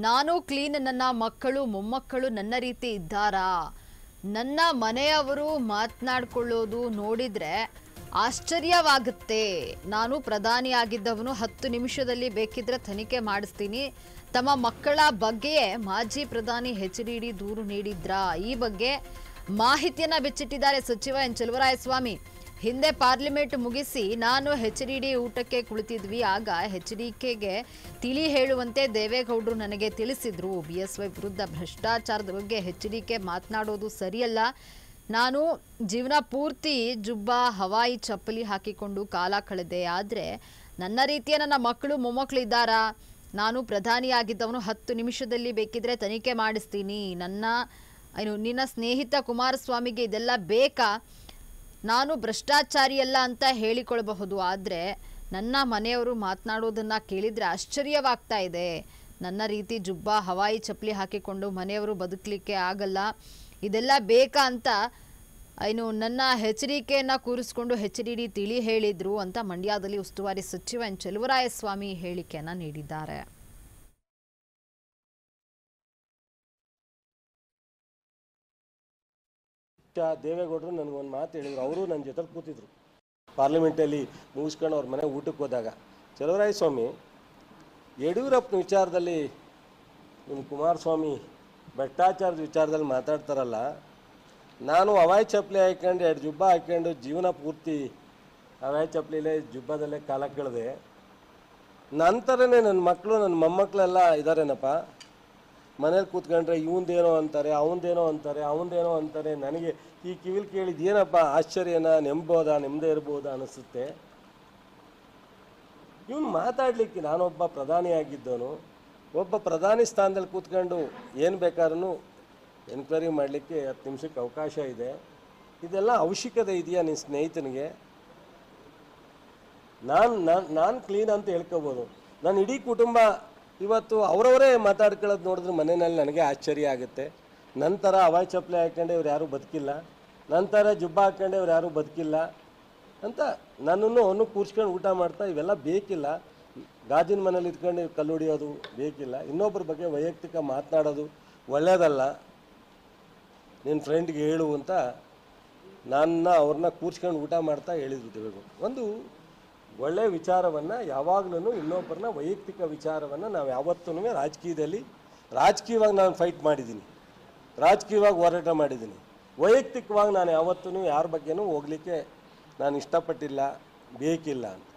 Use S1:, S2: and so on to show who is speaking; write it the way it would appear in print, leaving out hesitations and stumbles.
S1: ನಾನು ಕ್ಲೀನ್, ನನ್ನ ಮಕ್ಕಳು ಮೊಮ್ಮಕ್ಕಳು ನನ್ನ ರೀತಿ ಇದ್ದಾರಾ? ನನ್ನ ಮನೆಯವರು ಮಾತನಾಡಿಕೊಳ್ಳೋದು ನೋಡಿದ್ರೆ ಆಶ್ಚರ್ಯವಾಗುತ್ತೆ. ನಾನು ಪ್ರಧಾನಿಯಾಗಿದ್ದವನು 10 ನಿಮಿಷದಲ್ಲಿ ಬೇಕಿದ್ರೆ ತನಿಖೆ ಮಾಡಿಸ್ತೀನಿ. ತಮ್ಮ ಮಕ್ಕಳ ಬಗ್ಗೆಯೇ ಮಾಜಿ ಪ್ರಧಾನಿ HDD ದೂರು ನೀಡಿದ್ರಾ? ಈ ಬಗ್ಗೆ ಮಾಹಿತಿಯನ್ನ ಬಿಚ್ಚಿಟ್ಟಿದ್ದಾರೆ ಸಚಿವ ಎನ್ ಚೆಲುವರಾಯಸ್ವಾಮಿ. ಹಿಂದೆ ಪಾರ್ಲಿಮೆಂಟ್ ಮುಗಿಸಿ ನಾನು HDD ಊಟಕ್ಕೆ ಕುಳಿತಿದ್ವಿ. ಆಗ HDKಗೆ ತಿಳಿ ಹೇಳುವಂತೆ ದೇವೇಗೌಡರು ನನಗೆ ತಿಳಿಸಿದ್ರು. BSY ವಿರುದ್ಧ ಭ್ರಷ್ಟಾಚಾರದ ಬಗ್ಗೆ HDK ಮಾತನಾಡೋದು ಸರಿಯಲ್ಲ. ನಾನು ಜೀವನ ಪೂರ್ತಿ ಜುಬ್ಬ ಹವಾಯಿ ಚಪ್ಪಲಿ ಹಾಕಿಕೊಂಡು ಕಾಲ ಕಳೆದೆ. ಆದರೆ ನನ್ನ ರೀತಿಯ ನನ್ನ ಮಕ್ಕಳು ಮೊಮ್ಮಕ್ಕಳು ಇದ್ದಾರಾ? ನಾನು ಪ್ರಧಾನಿಯಾಗಿದ್ದವನು 10 ನಿಮಿಷದಲ್ಲಿ ಬೇಕಿದ್ರೆ ತನಿಖೆ ಮಾಡಿಸ್ತೀನಿ. ನಿನ್ನ ಸ್ನೇಹಿತ ಕುಮಾರಸ್ವಾಮಿಗೆ ಇದೆಲ್ಲ ಬೇಕಾ? ನಾನು ಭ್ರಷ್ಟಾಚಾರಿಯಲ್ಲ ಅಂತ ಹೇಳಿಕೊಳ್ಳಬಹುದು. ಆದರೆ ನನ್ನ ಮನೆಯವರು ಮಾತನಾಡೋದನ್ನು ಕೇಳಿದರೆ ಆಶ್ಚರ್ಯವಾಗ್ತಾ ಇದೆ. ನನ್ನ ರೀತಿ ಜುಬ್ಬ ಹವಾಯಿ ಚಪ್ಪಲಿ ಹಾಕಿಕೊಂಡು ಮನೆಯವರು ಬದುಕಲಿಕ್ಕೆ ಆಗಲ್ಲ. ಇದೆಲ್ಲ ಬೇಕಾ ಅಂತ ನನ್ನ HDKಯನ್ನು ಕೂರಿಸ್ಕೊಂಡು HDD ತಿಳಿ ಹೇಳಿದ್ರು ಅಂತ ಮಂಡ್ಯದಲ್ಲಿ ಉಸ್ತುವಾರಿ ಸಚಿವ ಎನ್ ಚೆಲುವರಾಯಸ್ವಾಮಿ ಹೇಳಿಕೆಯನ್ನು ನೀಡಿದ್ದಾರೆ.
S2: ದೇವೇಗೌಡರು ನನಗೊಂದು ಮಾತು ಹೇಳಿದ್ರು. ಅವರು ನನ್ನ ಜೊತೆ ಕೂತಿದ್ರು ಪಾರ್ಲಿಮೆಂಟಲ್ಲಿ ಮುಗಿಸ್ಕೊಂಡು ಅವ್ರ ಮನೆ ಊಟಕ್ಕೆ ಹೋದಾಗ. ಚೆಲುವರಾಯಸ್ವಾಮಿ, ಯಡಿಯೂರಪ್ಪನ ವಿಚಾರದಲ್ಲಿ ನಿಮ್ಮ ಕುಮಾರಸ್ವಾಮಿ ಭ್ರಷ್ಟಾಚಾರದ ವಿಚಾರದಲ್ಲಿ ಮಾತಾಡ್ತಾರಲ್ಲ, ನಾನು ಹವಾಯಿ ಚಪ್ಪಲಿ ಹಾಕ್ಕೊಂಡು 2 ಜುಬ್ಬ ಹಾಕ್ಕೊಂಡು ಜೀವನ ಪೂರ್ತಿ ಹವಾಯಿ ಚಪ್ಪಲಿಲೇ ಜುಬ್ಬದಲ್ಲೇ ಕಾಲ ಕಳೆದೆ. ನಂತರನೇ ನನ್ನ ಮಕ್ಕಳು ನನ್ನ ಮೊಮ್ಮಕ್ಕಳೆಲ್ಲ ಇದ್ದಾರೇನಪ್ಪ. ಮನೇಲಿ ಕೂತ್ಕೊಂಡ್ರೆ ಇವಂದೇನೋ ಅಂತಾರೆ, ಅವನದೇನೋ ಅಂತಾರೆ. ನನಗೆ ಈ ಕಿವಿಲ್ ಕೇಳಿದ್ದು ಏನಪ್ಪ ಆಶ್ಚರ್ಯನ, ನೆಮ್ಮದೇ ಇರ್ಬೋದಾ ಅನಿಸುತ್ತೆ. ಇವನು ಮಾತಾಡಲಿಕ್ಕೆ ನಾನೊಬ್ಬ ಪ್ರಧಾನಿಯಾಗಿದ್ದವನು, ಒಬ್ಬ ಪ್ರಧಾನಿ ಸ್ಥಾನದಲ್ಲಿ ಕೂತ್ಕೊಂಡು ಏನು ಬೇಕಾದ್ರೂ ಎನ್ಕ್ವೈರಿ ಮಾಡಲಿಕ್ಕೆ 10 ನಿಮಿಷಕ್ಕೆ ಅವಕಾಶ ಇದೆ. ಇದೆಲ್ಲ ಅವಶ್ಯಕತೆ ಇದೆಯಾ ನಿನ್ನ ಸ್ನೇಹಿತನಿಗೆ? ನಾನು ಕ್ಲೀನ್ ಅಂತ ಹೇಳ್ಕೊಬೋದು. ನಾನು ಇಡೀ ಕುಟುಂಬ ಇವತ್ತು ಅವರವರೇ ಮಾತಾಡ್ಕೊಳ್ಳೋದು ನೋಡಿದ್ರೆ ಮನೆಯಲ್ಲಿ ನನಗೆ ಆಶ್ಚರ್ಯ ಆಗುತ್ತೆ. ನಂತರ ಹವಾಯಿ ಚಪ್ಪಲಿ ಹಾಕ್ಕೊಂಡೆ ಇವ್ರು ಯಾರೂ ಬದುಕಿಲ್ಲ, ನಂತರ ಜುಬ್ಬ ಹಾಕ್ಕೊಂಡೆ ಇವ್ರು ಯಾರೂ ಬದುಕಿಲ್ಲ ಅಂತ ನನ್ನನ್ನು ಕೂರ್ಸ್ಕೊಂಡು ಊಟ ಮಾಡ್ತಾ ಇವೆಲ್ಲ ಬೇಕಿಲ್ಲ. ಗಾಜಿನ ಮನೇಲಿ ಇಟ್ಕೊಂಡು ಕಲ್ಲು ಹೊಡಿಯೋದು ಬೇಕಿಲ್ಲ. ಇನ್ನೊಬ್ಬರ ಬಗ್ಗೆ ವೈಯಕ್ತಿಕ ಮಾತನಾಡೋದು ಒಳ್ಳೆಯದಲ್ಲ. ನಿನ್ನ ಫ್ರೆಂಡ್ಗೆ ಹೇಳು ಅಂತ ಅವ್ರನ್ನ ಕೂರ್ಸ್ಕೊಂಡು ಊಟ ಮಾಡ್ತಾ ಹೇಳಿದ್ರು ದೇವೇಗೌಡರು. ಒಂದು ಒಳ್ಳೆಯ ವಿಚಾರವನ್ನು ಯಾವಾಗಲೂ ಇನ್ನೊಬ್ಬರನ್ನ ವೈಯಕ್ತಿಕ ವಿಚಾರವನ್ನು ನಾವು ಯಾವತ್ತೂ ರಾಜಕೀಯವಾಗಿ ನಾನು ಫೈಟ್ ಮಾಡಿದ್ದೀನಿ, ರಾಜಕೀಯವಾಗಿ ಹೋರಾಟ ಮಾಡಿದ್ದೀನಿ. ವೈಯಕ್ತಿಕವಾಗಿ ನಾನು ಯಾವತ್ತೂ ಯಾರ ಬಗ್ಗೆನೂ ಹೋಗಲಿಕ್ಕೆ ನಾನು ಇಷ್ಟಪಟ್ಟಿಲ್ಲ, ಬೇಕಿಲ್ಲ ಅಂತ.